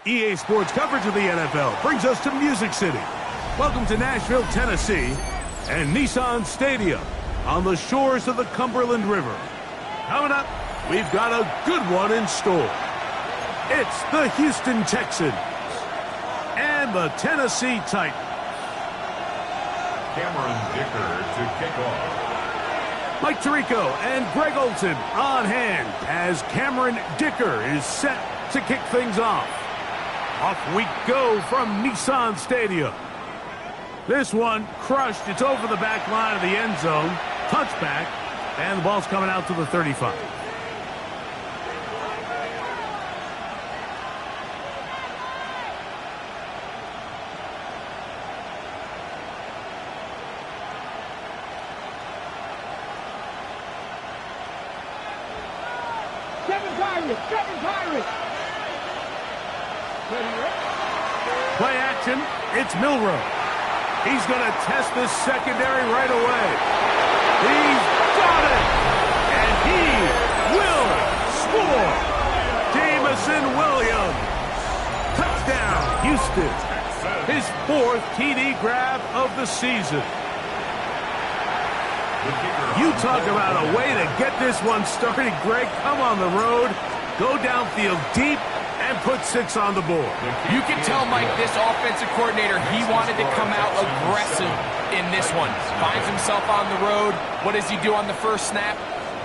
EA Sports coverage of the NFL brings us to Music City. Welcome to Nashville, Tennessee, and Nissan Stadium on the shores of the Cumberland River. Coming up, we've got a good one in store. It's the Houston Texans and the Tennessee Titans. Cameron Dicker to kick off. Mike Tirico and Greg Olson on hand as Cameron Dicker is set to kick things off. Off we go from Nissan Stadium. This one crushed. It's over the back line of the end zone. Touchback. And the ball's coming out to the 35. Kevin Tyrus. Play action. It's Milrow. He's going to test this secondary right away. He's got it. And he will score. Jamison Williams. Touchdown, Houston. His 4th TD grab of the season. You talk about a way to get this one started, Greg. Come on the road, go downfield deep, and put 6 on the board. You can tell, Mike, this offensive coordinator, he wanted to come out aggressive in this one. Finds himself on the road. What does he do on the first snap?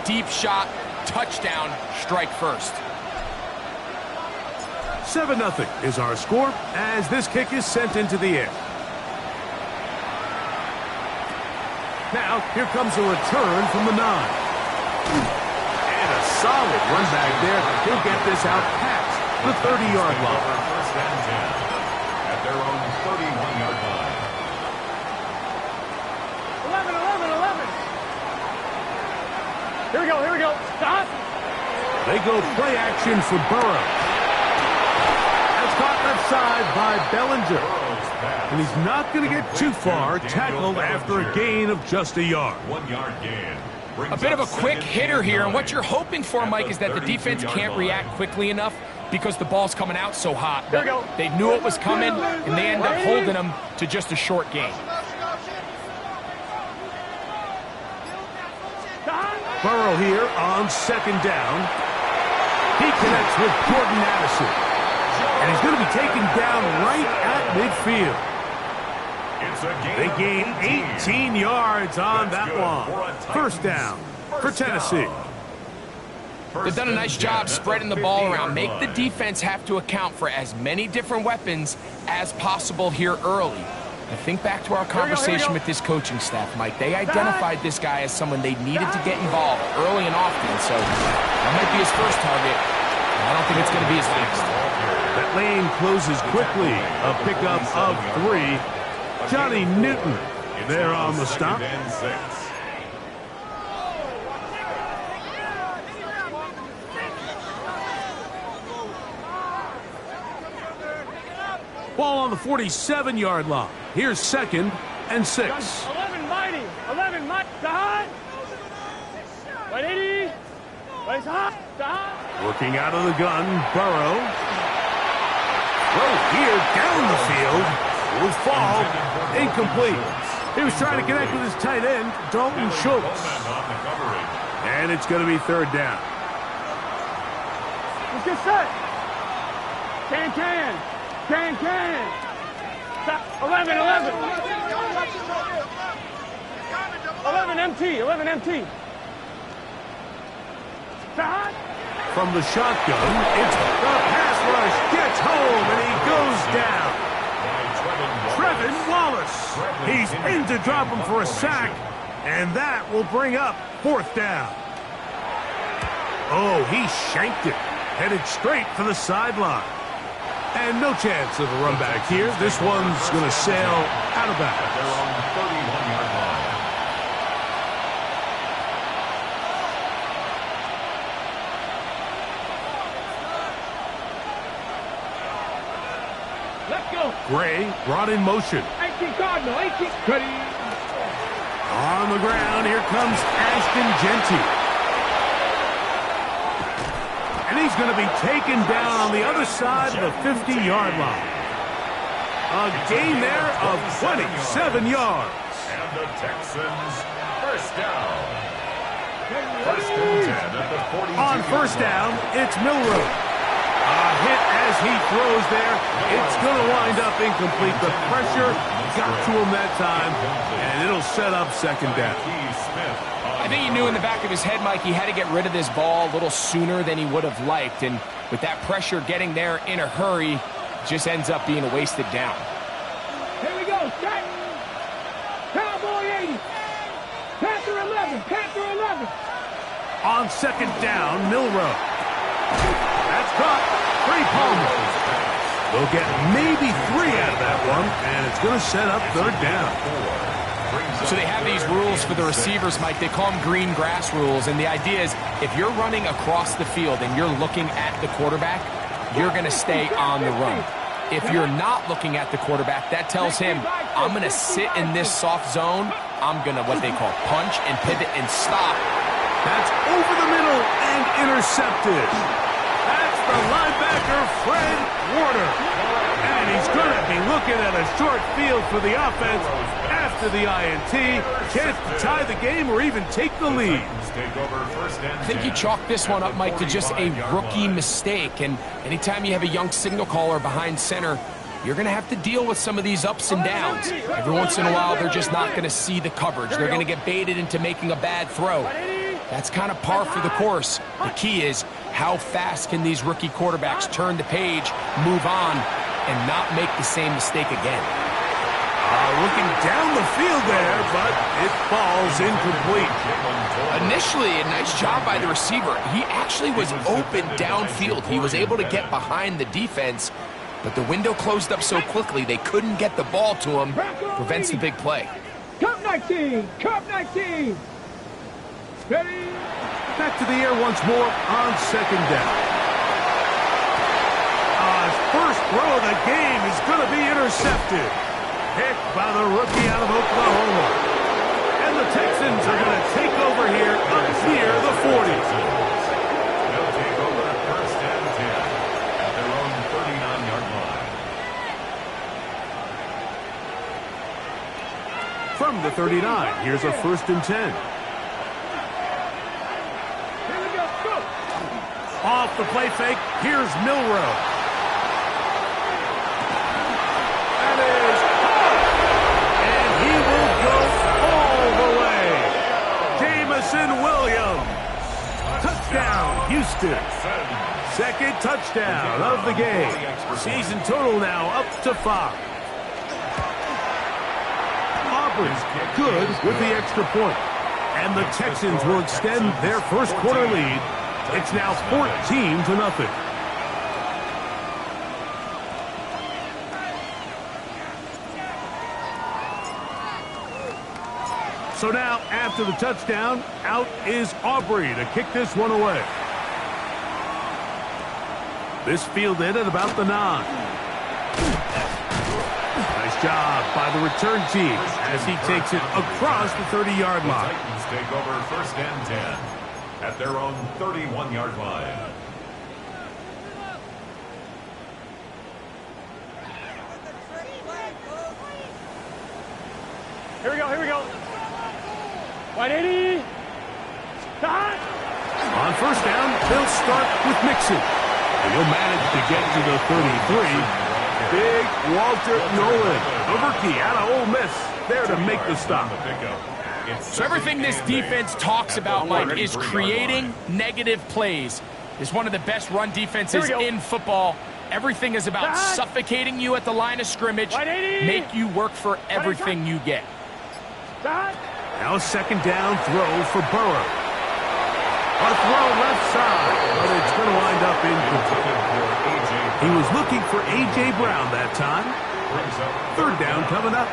Deep shot, touchdown, strike first. 7-0 is our score as this kick is sent into the air. Now, here comes a return from the 9. And a solid run back there. He'll get this out past the 30-yard line. First and 10 at their own 31-yard line. 11. Here we go. Stop. They go play action for Burrow. That's caught left side by Bellinger. And he's not going to get too far, tackled after a gain of just a yard. 1-yard gain. A bit of a quick hitter here, and what you're hoping for, Mike, is that the defense can't react quickly enough because the ball's coming out so hot. They knew it was coming, and they end up holding them to just a short gain. Burrow here on 2nd down. He connects with Jordan Addison. And he's going to be taken down right at midfield. They gain 18 yards on that one. First down for Tennessee. They've done a nice job spreading the ball around. Make the defense have to account for as many different weapons as possible here early. And think back to our conversation with this coaching staff, Mike. They identified this guy as someone they needed to get involved early and often. So that might be his first target. I don't think it's going to be his next. That lane closes quickly. A pickup of 3. Johnny Newton there on the stop. Ball on the 47-yard line. Here's 2nd and 6. 11 mighty. 11 mighty. Hot. 180. Working out of the gun, Burrow. Throw here down the field. Will fall. Incomplete. He was trying to connect with his tight end, Dalton Schultz. And it's going to be 3rd down. Let's get set. Can. 11. 11 MT. From the shotgun, it's the pass rush. Gets home, and he goes down. Trevin Wallace. He's in to drop him for a sack, and that will bring up 4th down. Oh, he shanked it. Headed straight for the sideline. And no chance of a run back here. This one's going to sail out of bounds. They're on the 31-yard line. Let's go. Gray brought in motion. 18 Cardinal, 18. Ready. On the ground, here comes Ashton Genty. And he's going to be taken down on the other side of the 50-yard line. A gain there of 27 yards. And the Texans first down. First and 10 at the 42. On first down, it's Milroe. A hit as he throws there. It's going to wind up incomplete. The pressure got to him that time, and it'll set up second down. I think he knew in the back of his head, Mike, he had to get rid of this ball a little sooner than he would have liked. And with that pressure getting there in a hurry, just ends up being a wasted down. Here we go. Set. Cowboy 80. Panther 11. Panther 11. On second down, Milroe. That's caught. Trey Palmer. They'll get maybe 3 out of that one, and it's going to set up third down. So they have these rules for the receivers, Mike. They call them green grass rules, and the idea is if you're running across the field and you're looking at the quarterback, you're going to stay on the run. If you're not looking at the quarterback, that tells him, I'm going to sit in this soft zone. I'm going to, what they call, punch and pivot and stop. That's over the middle and intercepted. That's the linebacker, Fred Warner. And he's going to be looking at a short field for the offense after the INT. Chance to tie the game or even take the lead. I think you chalk this one up, Mike, to just a rookie mistake. And anytime you have a young signal caller behind center, you're going to have to deal with some of these ups and downs. Every once in a while, they're just not going to see the coverage. They're going to get baited into making a bad throw. That's kind of par for the course. The key is how fast can these rookie quarterbacks turn the page, move on, and not make the same mistake again. Looking down the field there, but it falls incomplete. Initially, a nice job by the receiver. He actually was open downfield. He was able to get behind the defense, but the window closed up so quickly they couldn't get the ball to him. Prevents the big play. Cup 19. Cup 19. Ready. Back to the air once more on second down. His first throw of the game is going to be intercepted. Picked by the rookie out of Oklahoma. And the Texans are going to take over here up near the 40. They'll take over first and 10 at their own 39-yard line. From the 39, here's a first and 10. Here we go. Go. Off the play fake, here's Milroe. That is caught. And he will go all the way. Jamison Williams. Touchdown, Houston. Second touchdown of the game. Season total now up to 5. Auburn's good with the extra point. And the Texans will extend their first quarter lead. It's now 14-0. So now, after the touchdown, out is Aubrey to kick this one away. This fielded at about the 9. Nice job by the return team as he takes it across the 30-yard line. The Titans take over first and 10 at their own 31-yard line. Here we go. Here we go. 180. Stop. On first down, they'll start with Mixon. And he'll manage to get to the 33. Big Walter Nolan, the rookie out of Ole Miss, there to make the stop. So everything this defense talks about, Mike, is creating negative plays. It's one of the best run defenses in football. Everything is about suffocating you at the line of scrimmage, make you work for everything you get. Now a second down throw for Burrow. A throw left side, but it's going to wind up incomplete. He was looking for A.J. Brown that time. Third down coming up.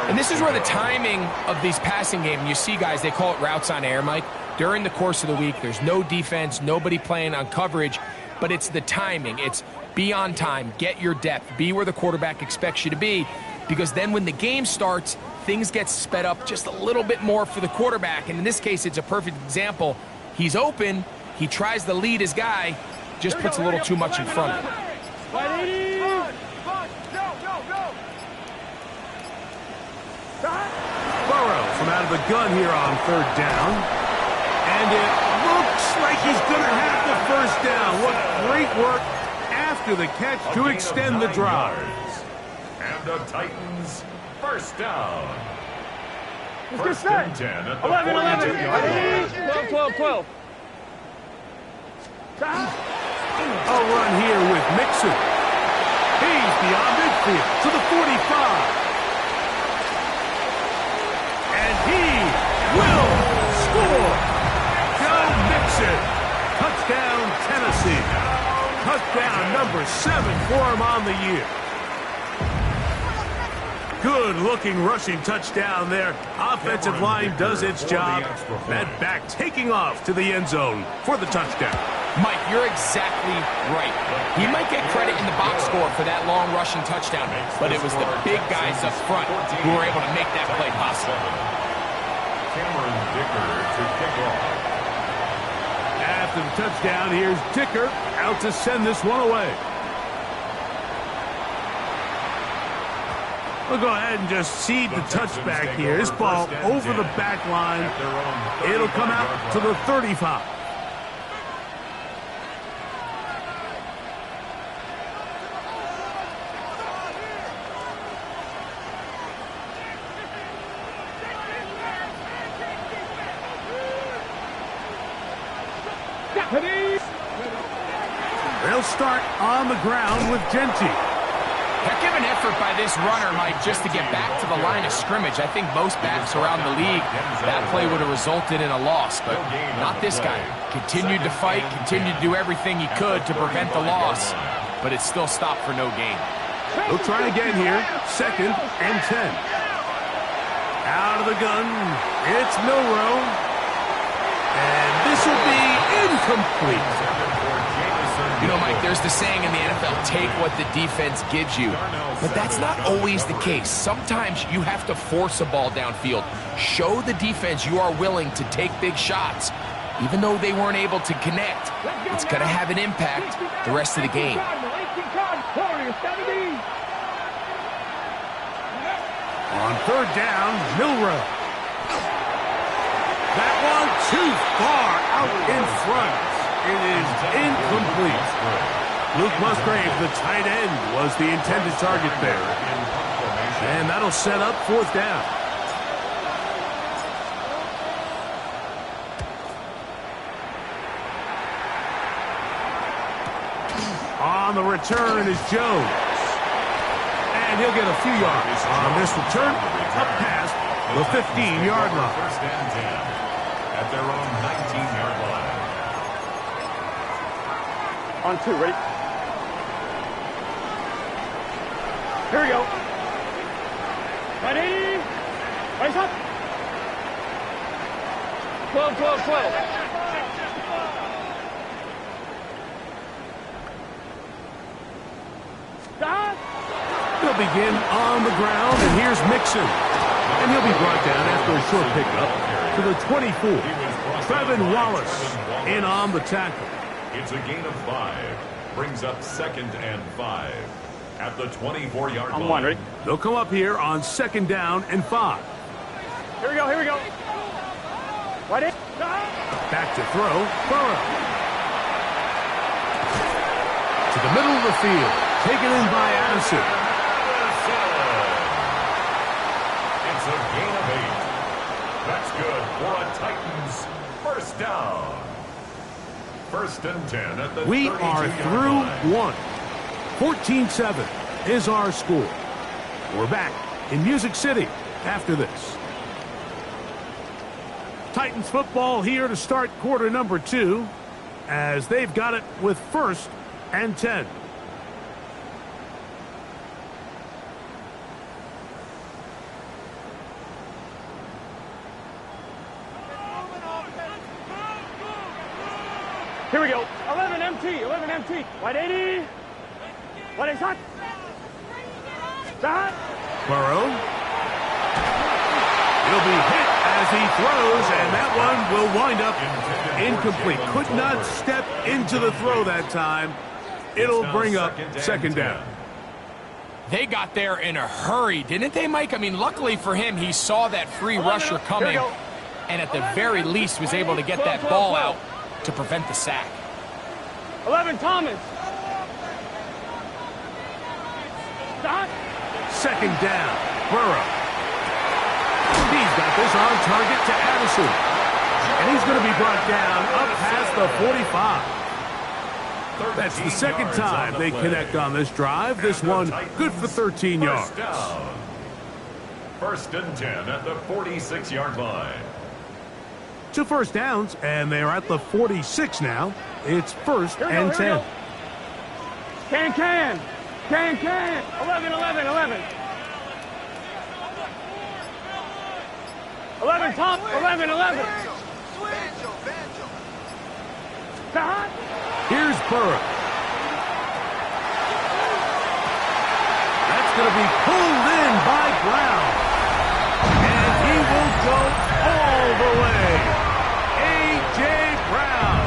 And this is where the timing of these passing games, you see guys, they call it routes on air, Mike. During the course of the week, there's no defense, nobody playing on coverage, but it's the timing. It's Be on time, get your depth, be where the quarterback expects you to be, because then when the game starts, things get sped up just a little bit more for the quarterback. And in this case, it's a perfect example. He's open, he tries to lead his guy, just puts a little too much in front of him. Burrow from out of the gun here on 3rd down. And it looks like he's going to have the 1st down. What great work after the catch to extend the drive. And the Titans 1st down. Let's get 1st set. and 10 at the 11, 11. 42-yard 12, 12, 12. A run here with Mixon. He's beyond midfield to the 45. And he will score. Joe Mixon. Touchdown, Tennessee. Touchdown number 7 for him on the year. Good-looking rushing touchdown there. Offensive line does its job. That back taking off to the end zone for the touchdown. Mike, you're exactly right. He might get credit in the box score for that long rushing touchdown, but it was the big guys up front who were able to make that play possible. Cameron Dicker to kick off. After the touchdown, here's Dicker out to send this one away. We'll go ahead and just seed the touchback here. This ball over the back line. It'll come out to the 35. They'll start on the ground with Genty. Heck of an effort by this runner, Mike, just to get back to the line of scrimmage. I think most backs around the league, that play would have resulted in a loss, but not this guy. Continued to fight, continued to do everything he could to prevent the loss, but it still stopped for no gain. They'll try again here, 2nd and 10. Out of the gun, it's Milrow. And this will be incomplete. You know, Mike, there's the saying in the NFL, take what the defense gives you. But that's not always the case. Sometimes you have to force a ball downfield. Show the defense you are willing to take big shots. Even though they weren't able to connect, it's going to have an impact the rest of the game. On 3rd down, Milrow. That one too far out in front. It is incomplete. Luke Musgrave, the tight end, was the intended target there. And that'll set up 4th down. On the return is Jones. And he'll get a few yards on this return up past the 15-yard line. 1st and 10 at their own 19-yard line. On 2, ready? Here we go. Ready? Race up. 12, 12, 12. Stop. He'll begin on the ground, and here's Mixon. And he'll be brought down after a short pickup to the 24. Trevin Wallace in on the tackle. It's a gain of 5. Brings up 2nd and 5 at the 24-yard line. On 1, ready? They'll come up here on 2nd down and 5. Here we go, here we go. Ready? Back to throw, Burrow. To the middle of the field, taken in by Addison. It's a gain of 8. That's good for a Titans 1st down. 1st and 10 at the We are 32-yard through line. 1. 14-7 is our score. We're back in Music City after this. Titans football here to start quarter number 2 as they've got it with 1st and 10. Here we go. 11 MT, 11 MT. White 80. What is that? That? Burrow. He'll be hit as he throws, and that one will wind up incomplete. Could not step into the throw that time. It'll bring up second down. They got there in a hurry, didn't they, Mike? I mean, luckily for him, he saw that free rusher coming, and at the very least was able to get that ball out to prevent the sack. 11, Thomas. Dot. Second down, Burrow. He's got this on target to Addison. And he's going to be brought down up past the 45. That's the second time they connect on this drive. This one good for 13 yards. First and 10 at the 46-yard line. 2 first downs, and they're at the 46 now. It's first and 10. Can. 11. 11, Tom. 11. Dot. Here's Burrow. That's going to be pulled in by Brown. And he will go all the way. A.J. Brown.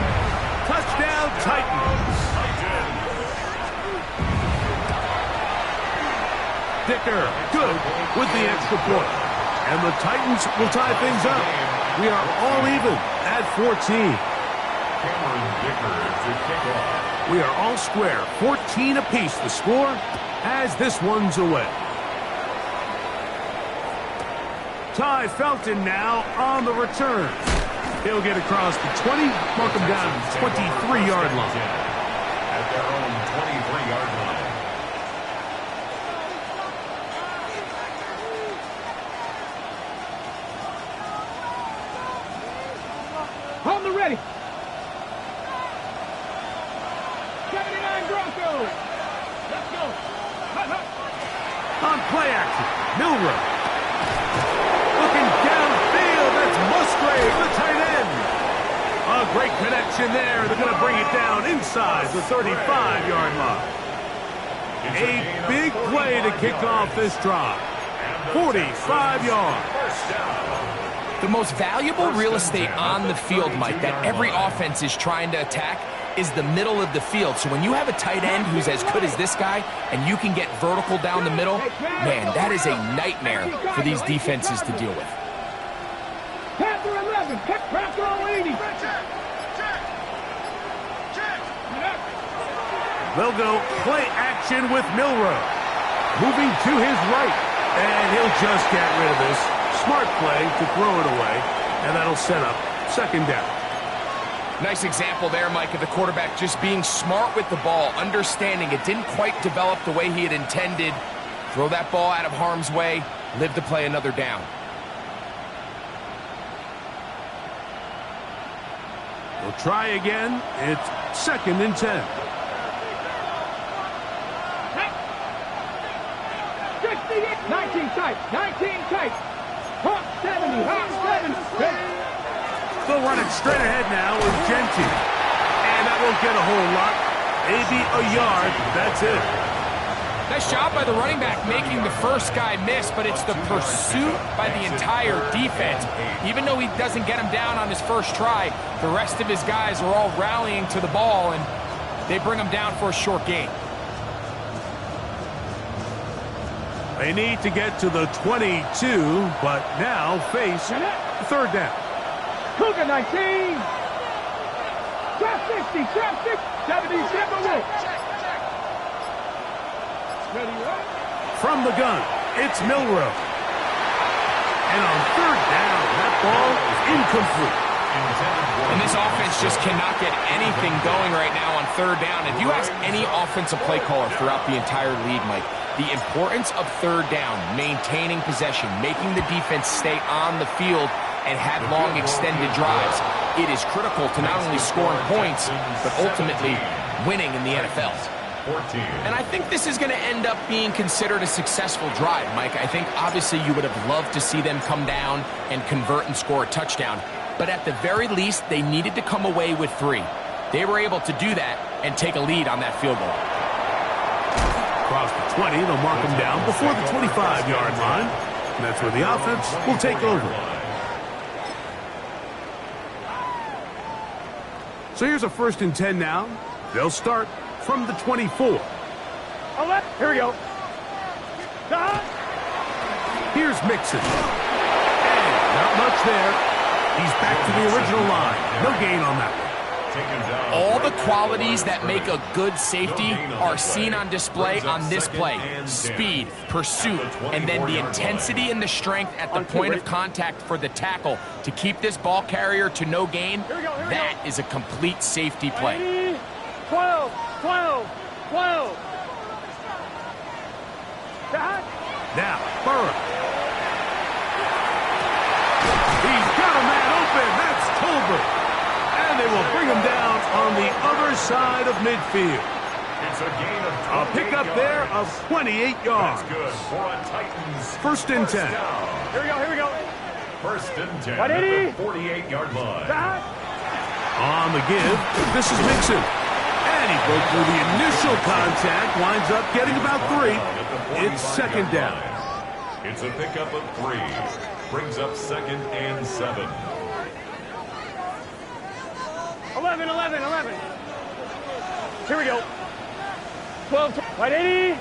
Touchdown, Titans. Dicker, good with the extra point. And the Titans will tie things up. We are all even at 14. We are all square, 14 apiece the score as this one's away. Ty Felton now on the return. He'll get across the 20, mark him down to the 23-yard line. At their own 23-yard line. On the ready. 79 Broncos. Let's go. On play action, Milrow. Looking downfield, that's Musgrave, the tight end. A great connection there. They're going to bring it down inside the 35-yard line. A big play to kick off this drive. 45 yards. The most valuable real estate on the field, Mike, that every offense is trying to attack is the middle of the field. So when you have a tight end who's as good as this guy and you can get vertical down the middle, man, that is a nightmare for these defenses to deal with. Panther 11. Panther 80. They'll go play action with Milrow. Moving to his right. And he'll just get rid of this. Smart play to throw it away. And that'll set up second down. Nice example there, Mike, of the quarterback just being smart with the ball, understanding it didn't quite develop the way he had intended. Throw that ball out of harm's way, live to play another down. We'll try again. It's second and 10. 19 tight. 19 tight. Hawk 70. Hawk 70. They'll run it straight ahead now with Genty. And that won't get a whole lot. Maybe a yard. That's it. Nice job by the running back making the first guy miss, but it's the pursuit by the entire defense. Even though he doesn't get him down on his first try, the rest of his guys are all rallying to the ball, and they bring him down for a short gain. They need to get to the 22, but now face third down. Cougar 19. Trap 60. Trap 60. 77 away. Ready, right? From the gun, it's Milrow. And on third down, that ball is incomplete. And this offense just cannot get anything going right now on third down. If you ask any offensive play caller throughout the entire league, Mike, the importance of third down, maintaining possession, making the defense stay on the field and have long extended drives, it is critical to not only scoring points, but ultimately winning in the NFL. 14. And I think this is going to end up being considered a successful drive, Mike. I think obviously you would have loved to see them come down and convert and score a touchdown. But at the very least, they needed to come away with 3. They were able to do that and take a lead on that field goal. across the 20. They'll mark him down before the 25-yard line. And that's where the offense will take over. So here's a 1st and 10 now. They'll start from the 24. Here we go. Here's Mixon. And not much there. He's back to the original line. No gain on that one. All the qualities that make a good safety are seen on display on this play. Speed, pursuit, and then the intensity and the strength at the point of contact for the tackle to keep this ball carrier to no gain. That is a complete safety play. 12, 12, 12. Now, Burrow. He's got a man open. That's Tolbert. And they will bring him down on the other side of midfield. It's a gain of A pickup there of 28 yards. That's good for a Titans. 1st and 10. Here we go. 1st and 10 at the 48-yard line. On the give, this is Mixon. And he broke through the initial contact, winds up getting about 3. It's 2nd down. It's a pickup of 3. Brings up 2nd and 7. 11. Here we go. 12, 80.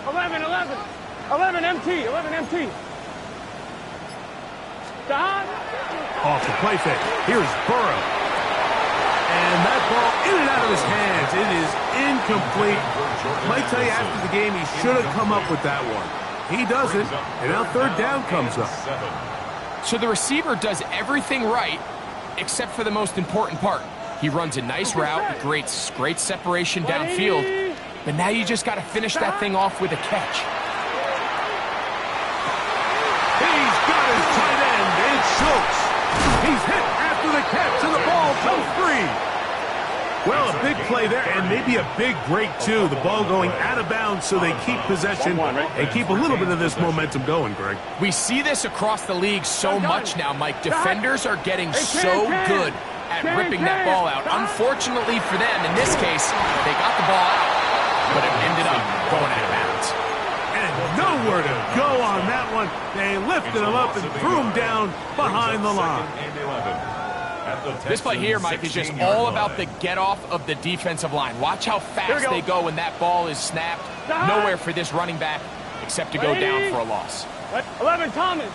11 MT. Off the play fake. Here's Burrow. And that ball in and out of his hands. It is incomplete. Might tell you after the game he should have come up with that one. He doesn't, and now 3rd down comes up. So the receiver does everything right except for the most important part. He runs a nice route, great separation downfield, but now you just got to finish that thing off with a catch. He's got his tight end, and Schultz. He's hit after the catch, and the ball comes free. Well, a big play there, and maybe a big break, too. The ball going out of bounds so they keep possession and keep a little bit of this momentum going, Greg. We see this across the league so much now, Mike. Defenders are getting so good at ripping that ball out. Unfortunately for them, in this case, they got the ball out, but it ended up going out of bounds. And nowhere to go on that one. They lifted him up and threw him down behind the line. This play here, Mike, is just all about the get-off of the defensive line. Watch how fast they go when that ball is snapped. Nowhere for this running back except to go down for a loss. 11 Thomas.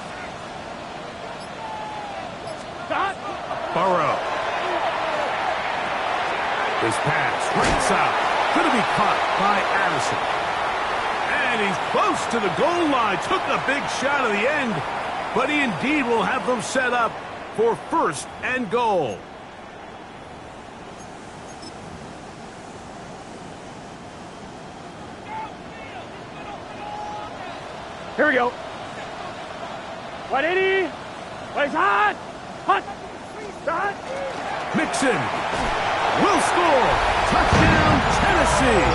Burrow. This pass, right side, going to be caught by Addison. And he's close to the goal line. Took a big shot at the end, but he indeed will have them set up for 1st and goal. Here we go. 180. Plays hot. Mixon will score. Touchdown, Tennessee.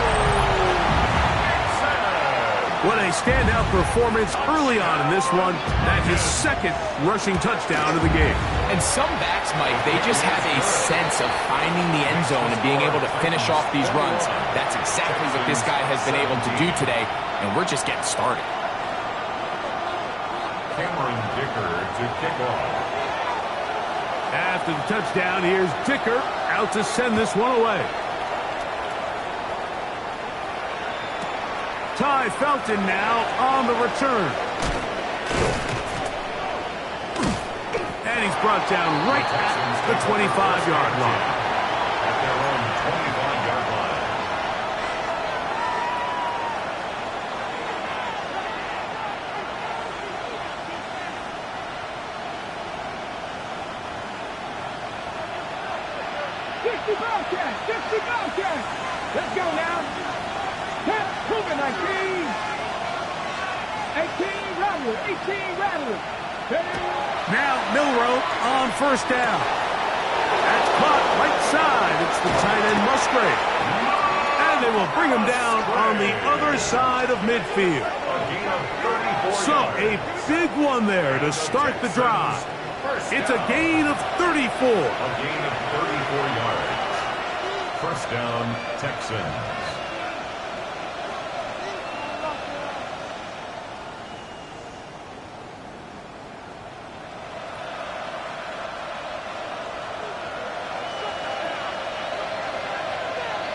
What a standout performance early on in this one. That's his 2nd rushing touchdown of the game. And some backs, Mike, they just have a sense of finding the end zone and being able to finish off these runs. That's exactly what this guy has been able to do today, and we're just getting started. Cameron Dicker to kick off. After the touchdown, here's Dicker out to send this one away. Ty Felton now on the return. And he's brought down right at the 25-yard line. At their own 25-yard line. Let's go now. 19. 18 Rattler. Now Milrow on 1st down. That's caught right side. It's the tight end Musgrave. And they will bring him down on the other side of midfield. So a big one there to start the drive. It's a gain of 34. A gain of 34 yards. 1st down, Texans.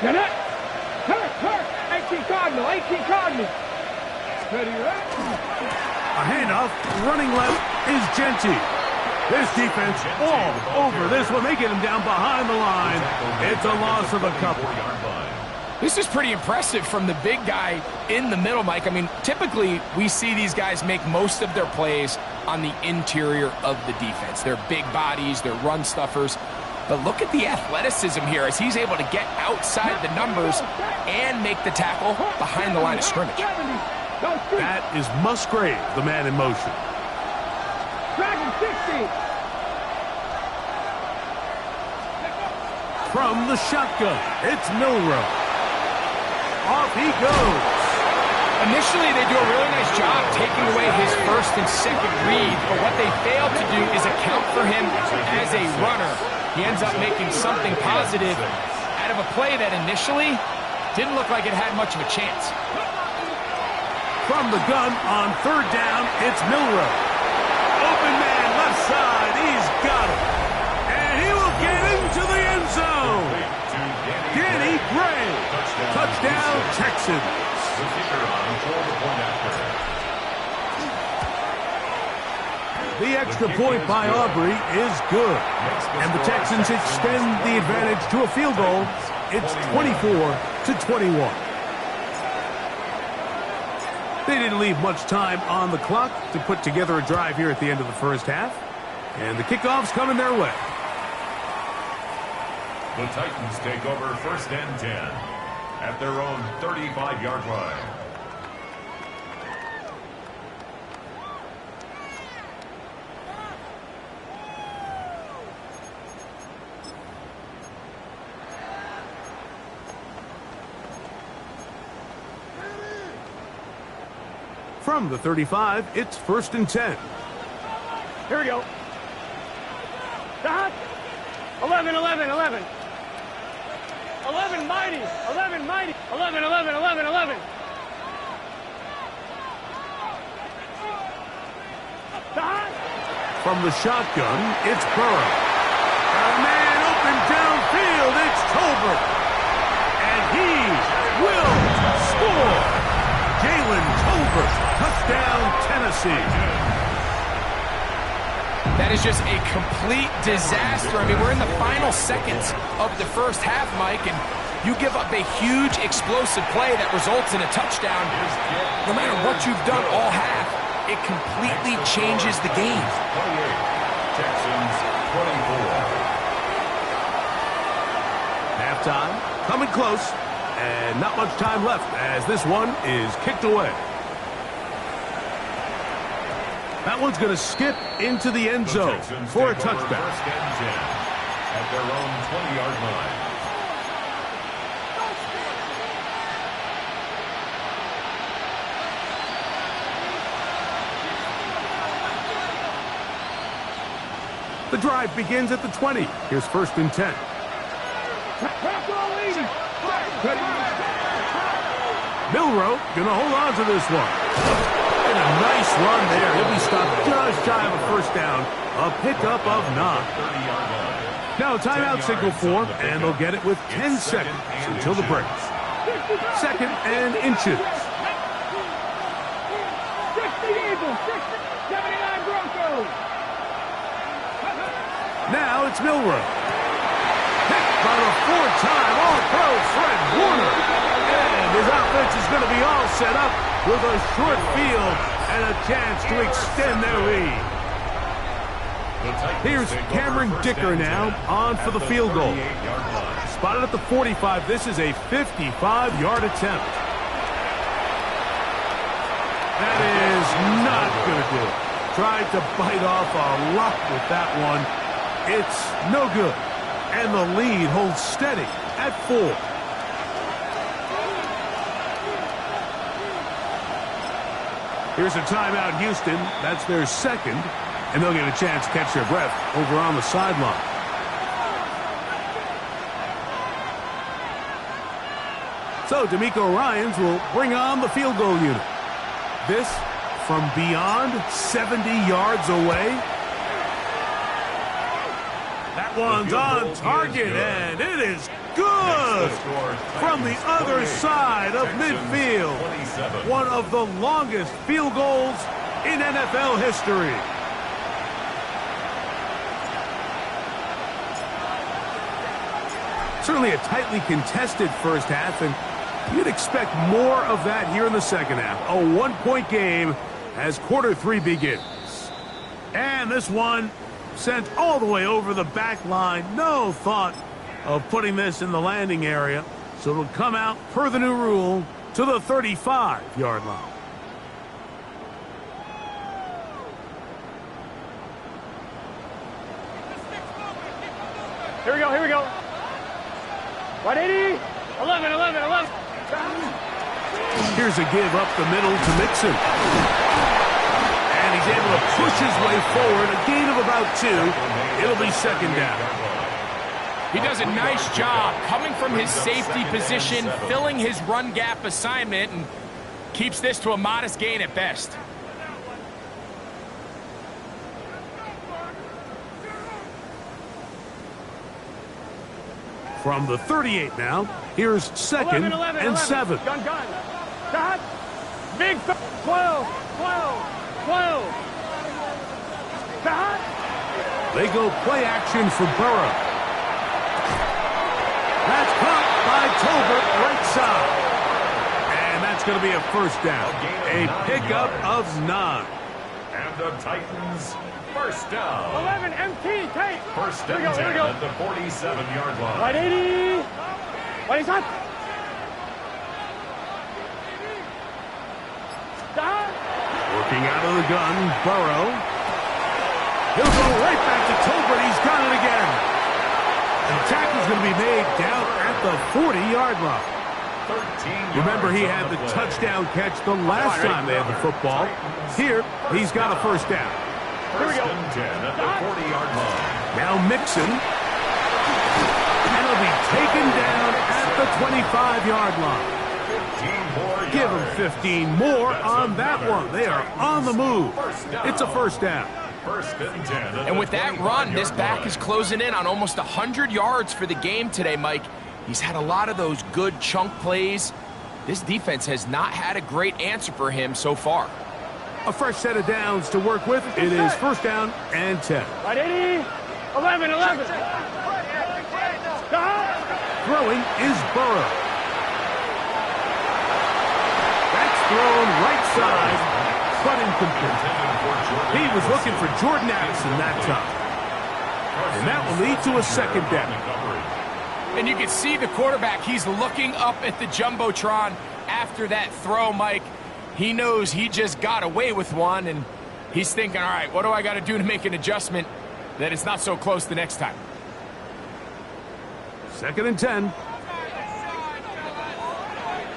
Now that. Hurt. 18 Cardinal. 18 Cardinal. Ready, right? A handoff, running left is Genty. This defense all over this one. They get him down behind the line. It's a loss of a couple. This is pretty impressive from the big guy in the middle, Mike. I mean, typically we see these guys make most of their plays on the interior of the defense. They're big bodies, they're run stuffers. But look at the athleticism here as he's able to get outside the numbers and make the tackle behind the line of scrimmage. That is Musgrave, the man in motion. Dragon 60. From the shotgun, it's Milrow. Off he goes. Initially, they do a really nice job taking away his first and second read, but what they fail to do is account for him as a runner. He ends up making something positive out of a play that initially didn't look like it had much of a chance. From the gun on third down, it's Milrow. Open man, left side, he's got it. And he will get into the end zone. Danny Gray. Touchdown, Texans. The extra point by Aubrey is good. And the Texans extend the advantage to a field goal. It's 24-21. They didn't leave much time on the clock to put together a drive here at the end of the first half. And the kickoff's coming their way. The Titans take over 1st and 10 at their own 35-yard line. From the 35, it's 1st and 10. Here we go. Stop. 11, 11, 11. 11 mighty. 11 mighty. 11, 11, 11, 11. Stop. From the shotgun, it's Burrow. A man open downfield, it's Tolbert. And he will score. Jalen Tolbert, touchdown, Tennessee. That is just a complete disaster. I mean, we're in the final seconds of the first half, Mike, and you give up a huge explosive play that results in a touchdown. No matter what you've done all half, it completely changes the game. 28, Texans 24. Halftime, coming close, and not much time left as this one is kicked away. That one's going to skip into the end zone for a touchback. 1st and 10 at their own 20-yard line. The drive begins at the 20. Here's 1st and 10. Milrow going to hold on to this one. And a nice run there. He'll be stopped just shy of a first down. A pickup of 9. Now a timeout signal form, and they'll get it with 10 seconds until the break. 2nd and inches. 60 Eagles, 79 Broncos. Now it's Milrow. Picked by the 4-time All-Pro Fred Warner. And his offense is going to be all set up with a short field and a chance to extend their lead. Here's Cameron Dicker now on for the field goal. Spotted at the 45. This is a 55-yard attempt. That is not going to do it. Tried to bite off a lot with that one. It's no good. And the lead holds steady at 4. Here's a timeout, Houston. That's their 2nd, and they'll get a chance to catch their breath over on the sideline. So D'Amico Ryans will bring on the field goal unit. This from beyond 70 yards away. That one's on target, and it is good from the other side of midfield. One of the longest field goals in NFL history. Certainly a tightly contested first half, and you'd expect more of that here in the second half. A one-point game as quarter 3 begins. And this one sent all the way over the back line. No thought of putting this in the landing area. So it'll come out, per the new rule, to the 35-yard line. Here we go, here we go. 180, 11, 11, 11. Here's a give up the middle to Mixon. And he's able to push his way forward. A gain of about 2. It'll be second down. He does a nice job coming from his safety position, filling his run gap assignment, and keeps this to a modest gain at best. From the 38 now, here's second 11, and 7. Gun. Dot. Big 12, 12, 12. Dot. They go play action for Burrow. That's caught by Tolbert right side. And that's going to be a first down. A pickup of 9. And the Titans first down. 11, MT, tape. First and 10 at the 47-yard line. 180. What is that? Dot. Working out of the gun, Burrow. He'll go right back to Tolbert. He's got it again. And the tackle's going to be made down at the 40-yard line. Remember, he had the touchdown catch the last time they had the football. Here, he's got a first down. First and 10 at the 40-yard line. Now Mixon. And he'll be taken down at the 25-yard line. Give him 15 more on that one. They are on the move. It's a first down. And with that run, this back is closing in on almost 100 yards for the game today, Mike. He's had a lot of those good chunk plays. This defense has not had a great answer for him so far. A fresh set of downs to work with. It is first down and 10. 180, 11, 11. Dot. Throwing is Burrow. That's thrown right side, but incomplete. He was looking for Jordan Addison that time. And that will lead to a second down. And you can see the quarterback, he's looking up at the Jumbotron after that throw, Mike. He knows he just got away with one, and he's thinking, all right, what do I got to do to make an adjustment that it's not so close the next time? Second and 10.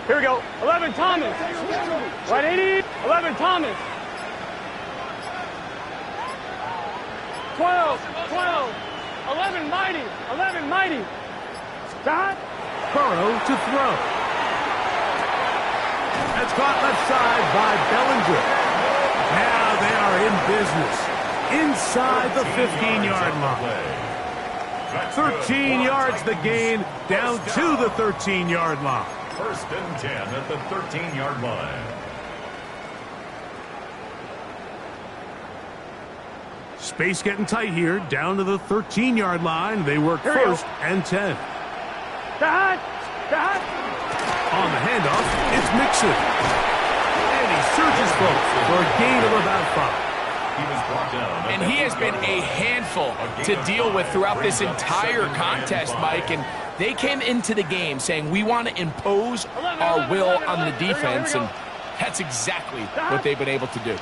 Here we go. 11, Thomas. 180, 11, Thomas. 12, 12. 11, Mighty. 11, Mighty. Dot. Burrow to throw. That's caught left side by Bellinger. Now they are in business. Inside the 15-yard line. 13 yards the gain, down to the 13-yard line. First and 10 at the 13-yard line. Space getting tight here, down to the 13-yard line. They work first and 10. Dot. Dot. On the handoff, it's Mixon. And he surges folks for a gain of about 5. He was brought down. And he has been a handful to deal with throughout this entire contest, Mike. And they came into the game saying, we want to impose our will on the defense. And that's exactly what they've been able to do.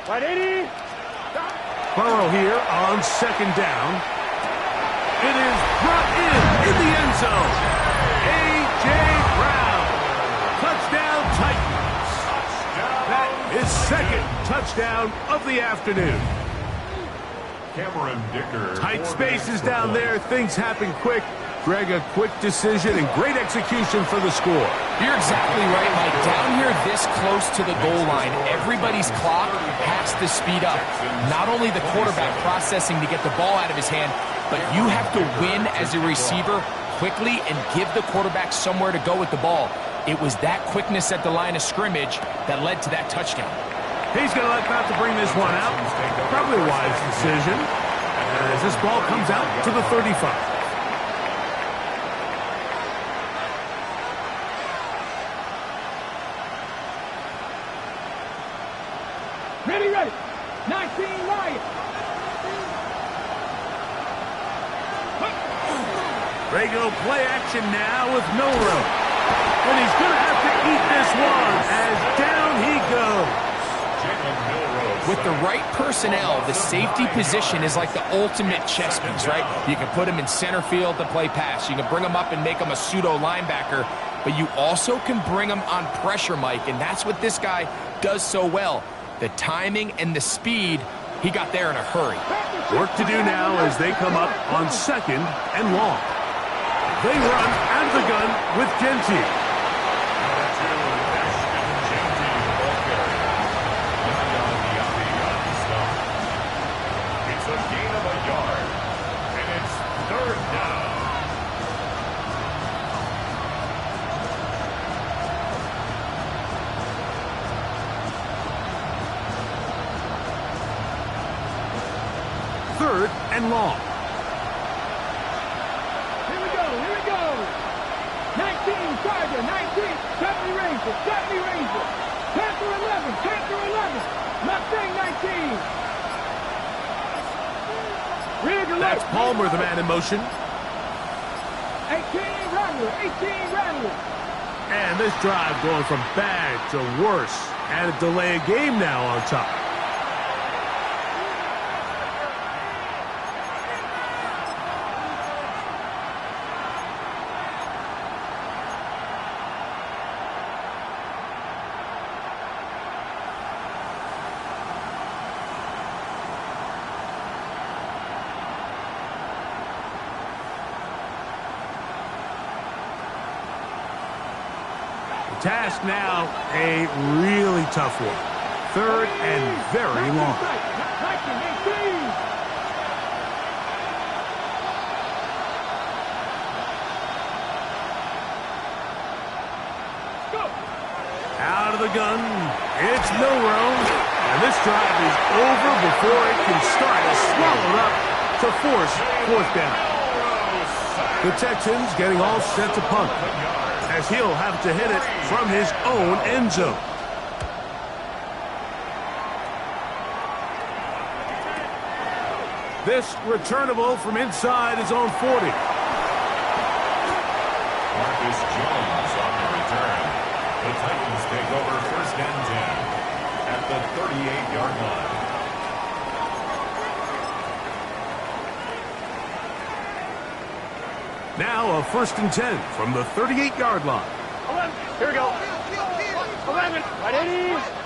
180. Burrow here on second down. It is brought in the end zone. A.J. Brown. Touchdown Titans. That is second touchdown of the afternoon. Cameron Dicker. Tight spaces down there. Things happen quick. Greg, a quick decision and great execution for the score. You're exactly right, Mike. Down here this close to the goal line, everybody's clock has to speed up. Not only the quarterback processing to get the ball out of his hand, but you have to win as a receiver quickly and give the quarterback somewhere to go with the ball. It was that quickness at the line of scrimmage that led to that touchdown. He's going to elect not to bring this one out. Probably a wise decision as this ball comes out to the 35. Ready, ready. 19 Lions. Regular play action now with Milrow. And he's going to have to eat this one as down he goes. With the right personnel, the safety position is like the ultimate chess piece, right? You can put him in center field to play pass. You can bring him up and make him a pseudo linebacker, but you also can bring him on pressure, Mike, and that's what this guy does so well. The timing and the speed, he got there in a hurry. Work to do now as they come up on 2nd and long. They run out of the gun with Genty. It's a gain of a yard, and it's 3rd down. Third and long. Here we go. 19, Tiger, 19. Got me Ranger. Panther 11. Mustang 19. That's Palmer, the man in motion. 18 Rattler. And this drive going from bad to worse. And a delay of game now on top. Task now, a really tough one. 3rd and very long. Out of the gun, it's Milrow. And this drive is over before it can start. Swallowed up to force 4th down. The Texans getting all set to punt, as he'll have to hit it from his own end zone. This returnable from inside his own 40. Marcus Jones on the return. The Titans take over 1st and 10 at the 38-yard line. Now a 1st and 10 from the 38-yard line. 11. Here we go. 11. Right, 80.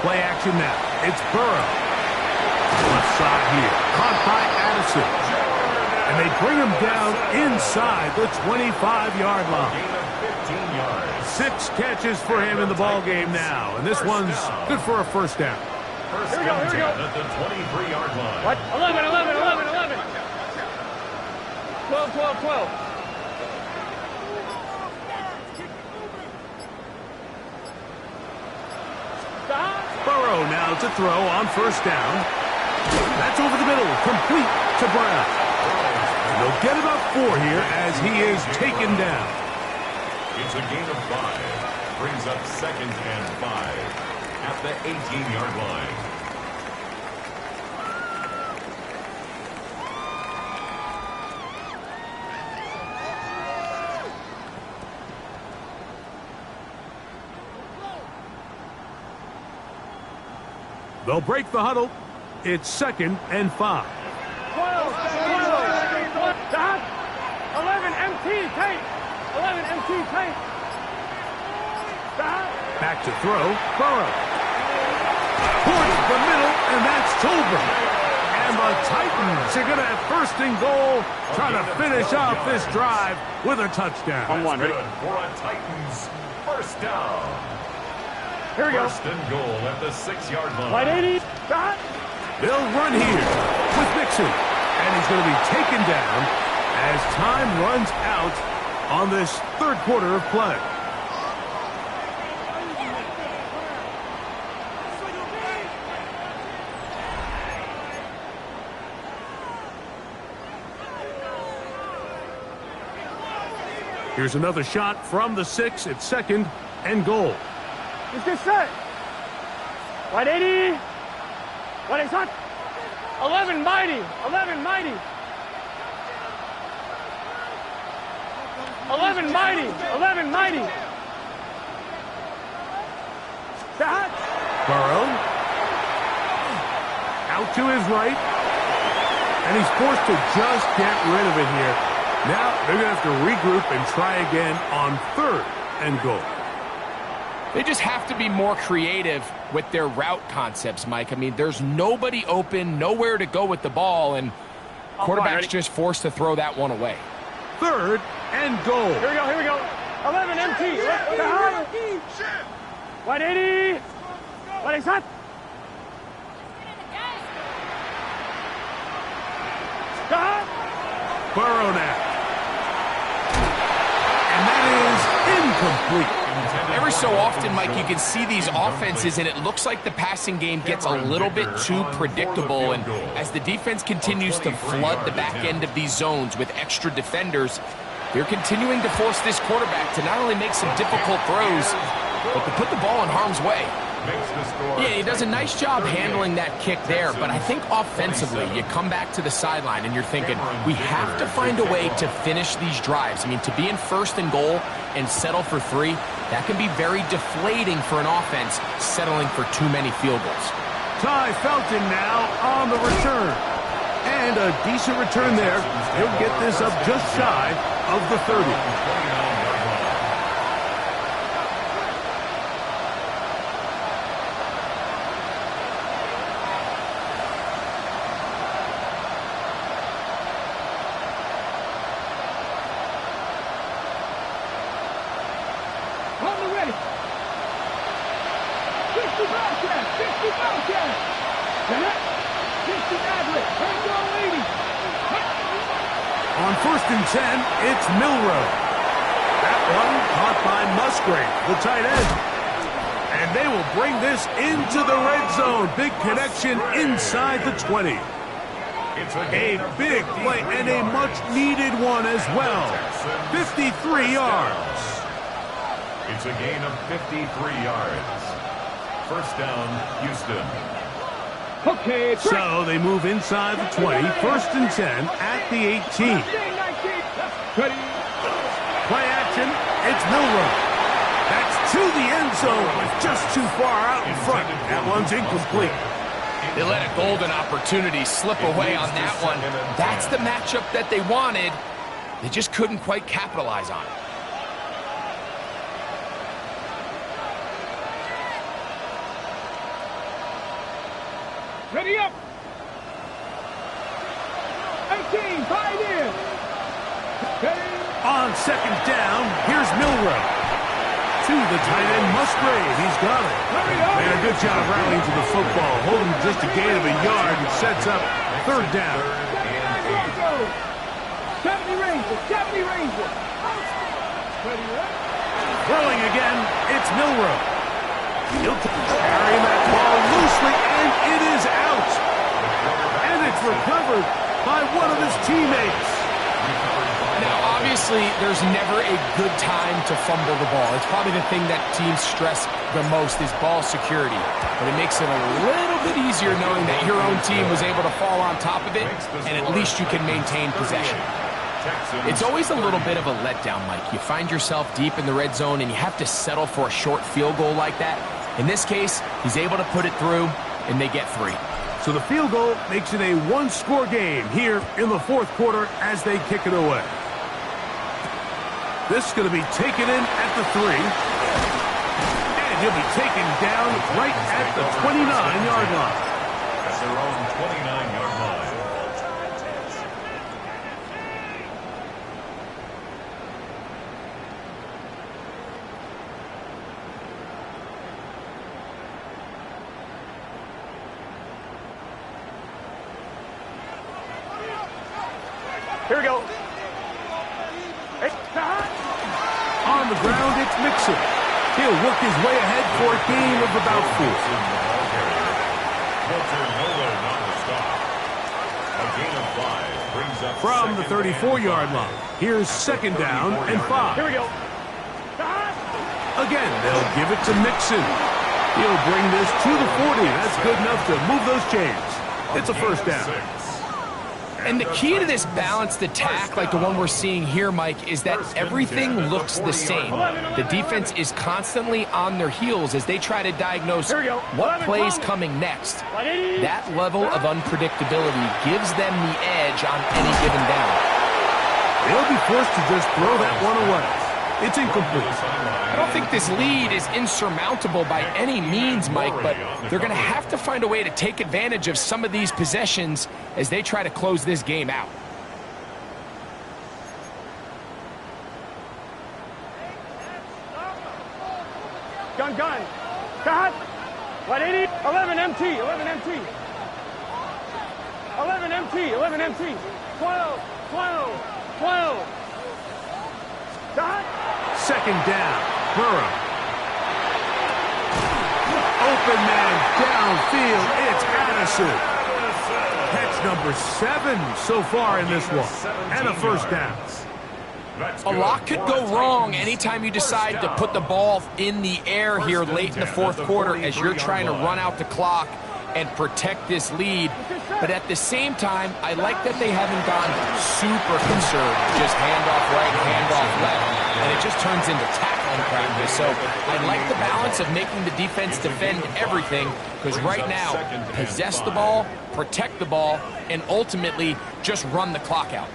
Play action now. It's Burrow. Left side here. Caught by Addison. And they bring him down inside the 25-yard line. Gain of 15 yards. 6 catches for him in the ball game now. And this one's good for a 1st down. First Here we go. and 10 at the 23-yard line. What? 11. 12. Burrow now to throw on 1st down. That's over the middle, complete to Brown. And they'll get about 4 here as he is taken down. It's a gain of 5. Brings up 2nd and 5 at the 18-yard line. They'll break the huddle. It's 2nd and 5. 12. 11 MT tape. 11 MT tape. Back to throw. Burrow. Towards the middle, and that's Tolbert. And the Titans are going to have 1st and goal, trying to finish off this drive with a touchdown. On 1, ready? Good for a Titans 1st down. Here we go. 1st and goal at the 6-yard line. Right, 80. They'll run here. with Mixon. And he's going to be taken down as time runs out on this third quarter of play. Here's another shot from the 6 at 2nd and goal. Is this set? 180. What is hot? 11 mighty. 11 mighty. 11 mighty. 11 mighty. That. Burrow. Out to his right. And he's forced to just get rid of it here. Now they're going to have to regroup and try again on 3rd and goal. They just have to be more creative with their route concepts, Mike. I mean, there's nobody open, nowhere to go with the ball, and quarterback's just forced to throw that one away. 3rd and goal. Here we go, here we go. 11 MT. 180. What is that? Burrow now. And that is incomplete. Every so often, Mike, you can see these offenses, and it looks like the passing game gets a little bit too predictable. And as the defense continues to flood the back end of these zones with extra defenders, they're continuing to force this quarterback to not only make some difficult throws, but to put the ball in harm's way. Yeah, he does a nice job handling that kick there, but I think offensively, you come back to the sideline and you're thinking, we have to find a way to finish these drives. I mean, to be in 1st and goal and settle for 3, that can be very deflating for an offense settling for too many field goals. Ty Felton now on the return. And a decent return there. He'll get this up just shy of the 30. On 1st and 10, it's Milrow. That one caught by Musgrave, the tight end. And they will bring this into the red zone. Big connection inside the 20. A big play and a much-needed one as well. 53 yards. It's a gain of 53 yards. First down, Houston. Okay, so they move inside the 20. 1st and 10 at the 18. Play action. It's Milrow. That's to the end zone, but just too far out in front. That one's incomplete. They let a golden opportunity slip away on that one. That's the matchup that they wanted. They just couldn't quite capitalize on it. Ready up. 18, 5 in. On 2nd down, here's Milrow. To the tight end, Musgrave. He's got it. Made a good job rallying to the football. Holding just a gain of a yard and sets up 3rd down. 70 Ranger, 70 Ranger. Throwing again, it's Milrow. He'll carry that ball loosely, and it is out. And it's recovered by one of his teammates. Now, obviously, there's never a good time to fumble the ball. It's probably the thing that teams stress the most is ball security. But it makes it a little bit easier knowing that your own team was able to fall on top of it, and at least you can maintain possession. It's always a little bit of a letdown, Mike. You find yourself deep in the red zone, and you have to settle for a short field goal like that. In this case, he's able to put it through, and they get 3. So the field goal makes it a one-score game here in the 4th quarter as they kick it away. This is going to be taken in at the 3. And he'll be taken down right at the 29-yard line. At their own 29-yard line. Here we go. Hey, On the ground, it's Mixon. He'll work his way ahead for a gain of about 4. From the 34-yard line, here's 2nd down and 5. Here we go. Again, they'll give it to Mixon. He'll bring this to the 40. That's good enough to move those chains. It's a 1st down. And the key to this balanced attack, like the one we're seeing here, Mike, is that everything looks the same. The defense is constantly on their heels as they try to diagnose what play's coming next. That level of unpredictability gives them the edge on any given down. They'll be forced to just throw that one away. It's incomplete. I don't think this lead is insurmountable by any means, Mike, but they're going to have to find a way to take advantage of some of these possessions as they try to close this game out. Gun. Cut. 180. 11 MT. 11 MT. 11 MT. 11 MT. 12. 12. Cut. 2nd down. Burrow. Open man downfield. It's Addison. Catch number 7 so far in this one. And a 1st down. A lot could go wrong anytime you decide to put the ball in the air here late in the 4th quarter as you're trying to run out the clock and protect this lead. But at the same time, I like that they haven't gone super conserved. Just handoff right, handoff left, and it just turns into tackling practice. So I like the balance of making the defense defend everything, because right now, possess the ball, protect the ball, and ultimately just run the clock out.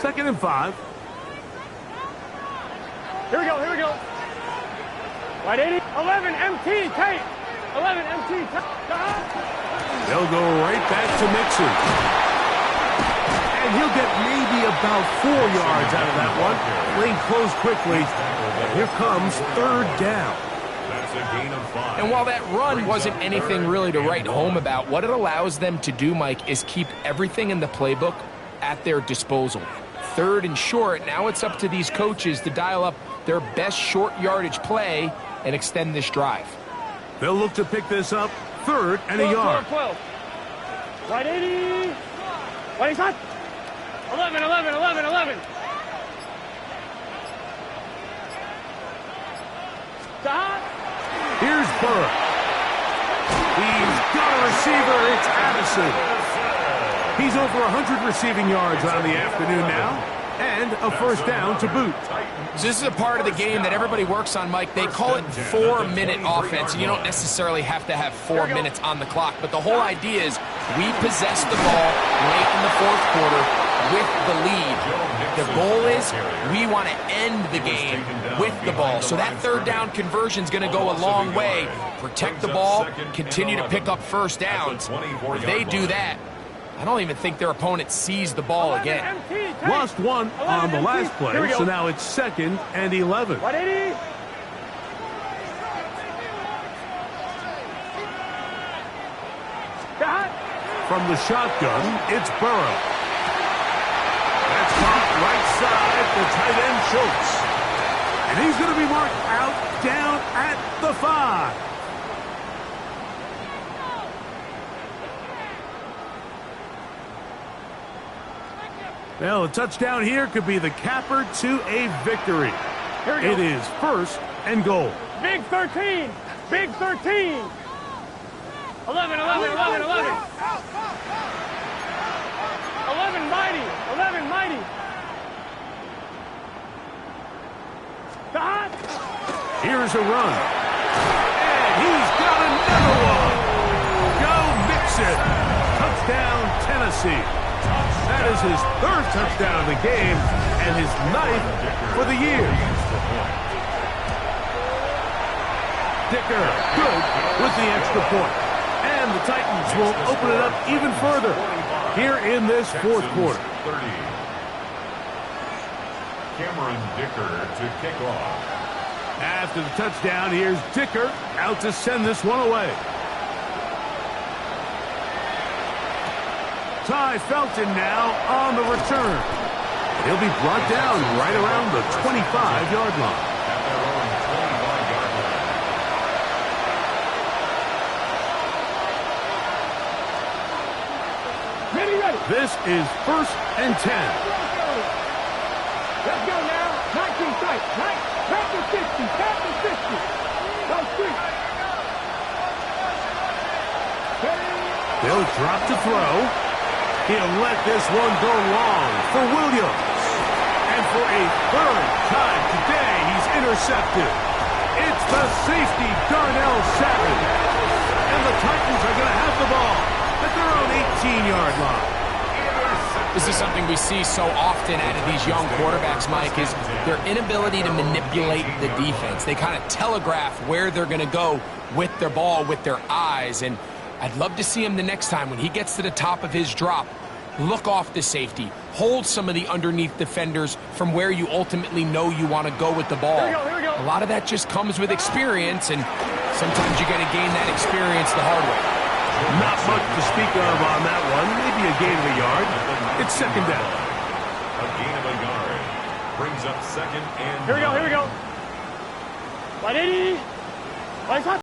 2nd and 5. Here we go. 180. 11 MT. Kate. 11 MT. They'll go right back to Mixon. And he'll get maybe about 4 yards out of that one. Lane closed quickly. And here comes 3rd down. And while that run wasn't anything really to write home about, what it allows them to do, Mike, is keep everything in the playbook at their disposal. 3rd and short, now it's up to these coaches to dial up their best short yardage play and extend this drive. They'll look to pick this up 3rd and a yard. 12. 180. What is that? 11. Stop. Here's Burrow. He's got a receiver. It's Addison. He's over 100 receiving yards on the afternoon now, and a 1st down to boot. So this is a part of the game that everybody works on, Mike. They call it 4-minute offense, and you don't necessarily have to have 4 minutes on the clock, but the whole idea is we possess the ball late in the 4th quarter with the lead. The goal is we want to end the game with the ball. So that 3rd down conversion is going to go a long way. Protect the ball, continue to pick up 1st downs. If they do that, I don't even think their opponent sees the ball again. Lost one on the last play, so now it's 2nd and 11. 180. From the shotgun, it's Burrow. That's caught right side, the tight end Schultz. And he's going to be marked out down at the 5. Well, a touchdown here could be the capper to a victory. It is 1st and goal. Big 13. 11. 11 mighty. Stop. Here's a run. And he's got another one. Go Mixon. Touchdown, Tennessee. That is his 3rd touchdown of the game and his 9th for the year. Dicker, good with the extra point. And the Titans will open it up even further here in this 4th quarter. Cameron Dicker to kick off. After the touchdown, here's Dicker out to send this one away. Ty Felton now on the return. He'll be brought down right around the 25-yard line. At their own 25-yard line. Ready, ready. This is 1st and 10. Let's go now. 19 tight. Tap the 60. Tap the 60. Go street. They'll drop to throw. He'll let this one go long for Williams. And for a third time today, he's intercepted. It's the safety, Darnell Savage. And the Titans are going to have the ball at their own 18-yard line. This is something we see so often out of these young quarterbacks, Mike, is their inability to manipulate the defense. They kind of telegraph where they're going to go with their ball, with their eyes. And I'd love to see him the next time when he gets to the top of his drop. Look off the safety. Hold some of the underneath defenders from where you ultimately know you want to go with the ball. Here we go. A lot of that just comes with experience, and sometimes you got to gain that experience the hard way. Not much to speak of on that one. Maybe a gain of a yard. It's second down. A gain of a yard. Brings up 2nd and Here we go. Right, 80. Right,